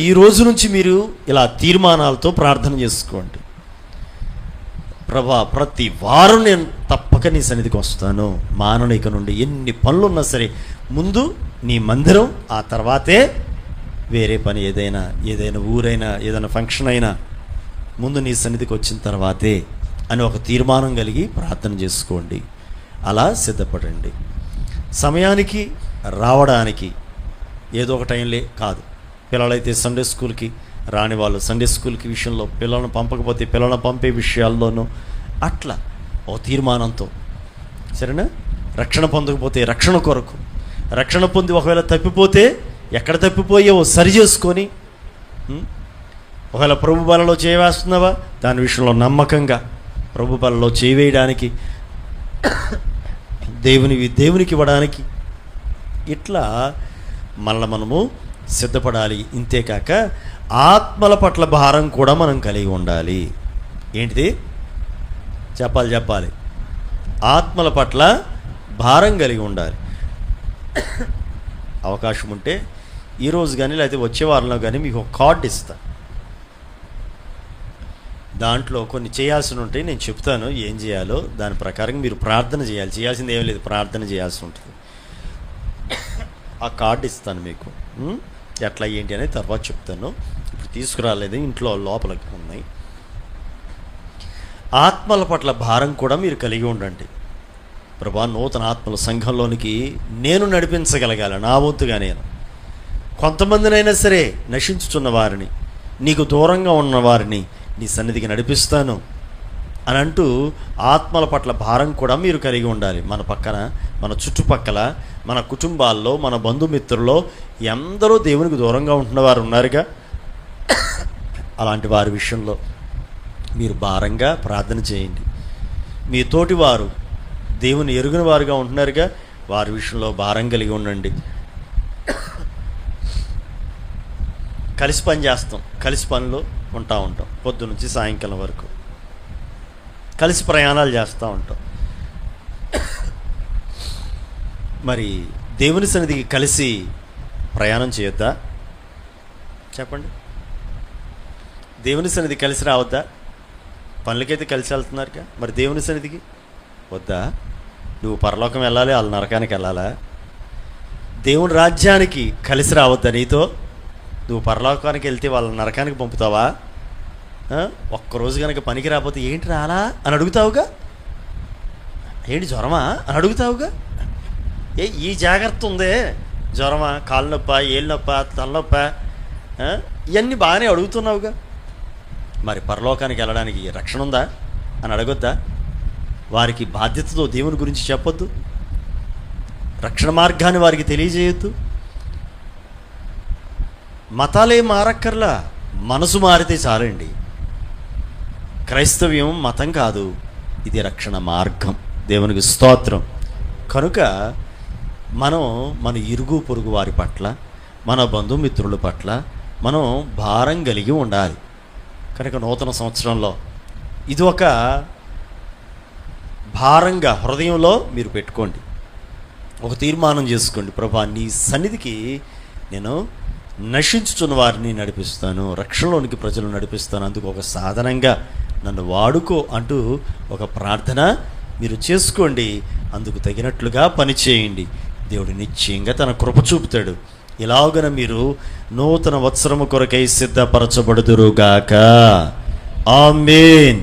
ఈ రోజు నుంచి మీరు ఇలా తీర్మానాలతో ప్రార్థన చేసుకోండి. ప్రభా, ప్రతి వారం నేను తప్పక నీ సన్నిధికి వస్తాను. మాననిక నుండి ఎన్ని పనులు ఉన్నా సరే ముందు నీ మందిరం, ఆ తర్వాతే వేరే పని ఏదైనా ఊరైనా ఏదైనా ఫంక్షన్ అయినా ముందు నీ సన్నిధికి వచ్చిన తర్వాతే అని ఒక తీర్మానం కలిగి ప్రార్థన చేసుకోండి. అలా సిద్ధపడండి. సమయానికి రావడానికి ఏదో ఒక టైంలే కాదు. పిల్లలైతే సండే స్కూల్కి రాని వాళ్ళు సండే స్కూల్కి విషయంలో, పిల్లలను పంపకపోతే పిల్లలను పంపే విషయాల్లోనూ అట్లా ఒక తీర్మానంతో, సరేనా? రక్షణ పొందకపోతే రక్షణ కొరకు, రక్షణ పొంది ఒకవేళ తప్పిపోతే ఎక్కడ తప్పిపోయావో సరి చేసుకొని, ఒకవేళ ప్రభు బలలో చేయవేస్తున్నావా దాని విషయంలో నమ్మకంగా ప్రభు బలలో చేయవేయడానికి, దేవునికి ఇవ్వడానికి, ఇట్లా మళ్ళీ మనము సిద్ధపడాలి. ఇంతేకాక ఆత్మల పట్ల భారం కూడా మనం కలిగి ఉండాలి. ఏంటిది చెప్పాలి. ఆత్మల పట్ల భారం కలిగి ఉండాలి. అవకాశం ఉంటే ఈరోజు కానీ లేకపోతే వచ్చే వారంలో కానీ మీకు ఒక కార్డు ఇస్తా. దాంట్లో కొన్ని చేయాల్సి ఉంటాయి. నేను చెప్తాను ఏం చేయాలో. దాని ప్రకారం మీరు ప్రార్థన చేయాలి. చేయాల్సింది ఏమీ లేదు, ప్రార్థన చేయాల్సి ఉంటుంది. ఆ కార్డు ఇస్తాను మీకు. ఎట్లా ఏంటి అనేది తర్వాత చెప్తాను. ఇప్పుడు తీసుకురాలేదు, ఇంట్లో లోపలికి ఉన్నాయి. ఆత్మల పట్ల భారం కూడా మీరు కలిగి ఉండండి. ప్రభా, నూతన ఆత్మల సంఘంలోనికి నేను నడిపించగలగాలి. నా వంతుగా నేను కొంతమందినైనా సరే నశించుచున్న వారిని, నీకు దూరంగా ఉన్న వారిని నీ సన్నిధికి నడిపిస్తాను అని అంటూ ఆత్మల పట్ల భారం కూడా మీరు కలిగి ఉండాలి. మన పక్కన, మన చుట్టుపక్కల, మన కుటుంబాల్లో, మన బంధుమిత్రుల్లో ఎందరో దేవునికి దూరంగా ఉంటున్న వారు ఉన్నారుగా. అలాంటి వారి విషయంలో మీరు భారంగా ప్రార్థన చేయండి. మీ తోటి వారు దేవుని ఎరుగిన వారుగా ఉంటున్నారుగా, వారి విషయంలో భారం కలిగి ఉండండి. కలిసి పని చేస్తాం, కలిసి పనిలో ఉంటాం పొద్దు నుంచి సాయంకాలం వరకు, కలిసి ప్రయాణాలు చేస్తూ ఉంటాం. మరి దేవుని సన్నిధికి కలిసి ప్రయాణం చేయొద్దా? చెప్పండి. దేవుని సన్నిధికి కలిసి రావద్దా? పనులకైతే కలిసి వెళ్తున్నారుగా, మరి దేవుని సన్నిధికి వద్దా? నువ్వు పరలోకం వెళ్ళాలి, వాళ్ళ నరకానికి వెళ్ళాలా? దేవుని రాజ్యానికి కలిసి రావద్దా నీతో? నువ్వు పరలోకానికి వెళ్తే వాళ్ళ నరకానికి పంపుతావా? ఒక్కరోజు కనుక పనికి రాకపోతే ఏంటి రాలా అని అడుగుతావుగా. ఏంటి జ్వరమా అని అడుగుతావుగా. ఈ జాగ్రత్త ఉందే, జ్వరమా, కాళ్ళు నొప్ప, ఏళ్ళు నొప్ప, తలనొప్ప, ఇవన్నీ బాగానే అడుగుతున్నావుగా. మరి పరలోకానికి వెళ్ళడానికి రక్షణ ఉందా అని అడగొద్దా? వారికి బాధ్యతతో దేవుని గురించి చెప్పొద్దు? రక్షణ మార్గాన్ని వారికి తెలియజేయొద్దు? మతాలే మారక్కర్లా, మనసు మారితే చాలండి. క్రైస్తవ్యం మతం కాదు, ఇది రక్షణ మార్గం. దేవునికి స్తోత్రం. కనుక మనం మన ఇరుగు పొరుగు వారి పట్ల, మన బంధుమిత్రుల పట్ల మనం భారం కలిగి ఉండాలి. కనుక నూతన సంవత్సరంలో ఇది ఒక భారంగా హృదయంలో మీరు పెట్టుకోండి. ఒక తీర్మానం చేసుకోండి. ప్రభా, నీ సన్నిధికి నేను నశించుచున్న వారిని నడిపిస్తాను, రక్షణలోనికి ప్రజలను నడిపిస్తాను, అందుకు ఒక సాధనంగా నన్ను వాడుకో అంటూ ఒక ప్రార్థన మీరు చేసుకోండి. అందుకు తగినట్లుగా పనిచేయండి. దేవుడు నిశ్చయంగా తన కృప చూపుతాడు. ఇలాగన మీరు నూతన వత్సరము కొరకై సిద్ధపరచబడుదురుగాక. ఆమేన్.